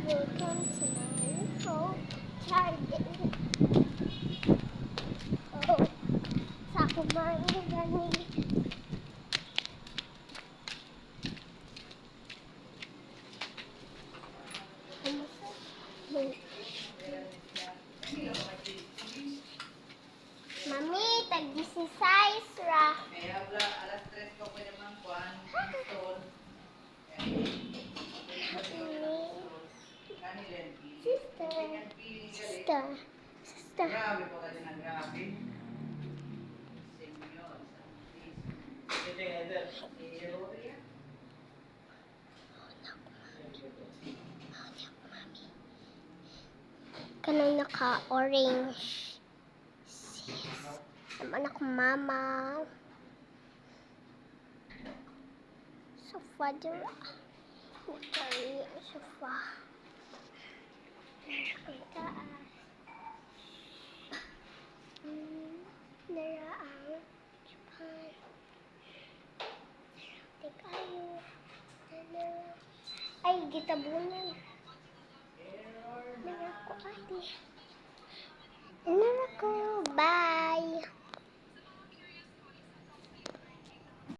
Welcome to my home. Charging. Oh, sa kumain na gani. Mami, tag-16 ra. Alas 3 ko pwede man kuhan. Sister. Grabe po kasi na grabe. Senyor. Ito yung other. Kanang naka-orange. Naman ako mama. Sofa dira. Nagkari ang sofa. Ang taas. Nara ang Japan. Tekayo. Ay, gitabunan. Nara ko ate. Nara ko. Bye.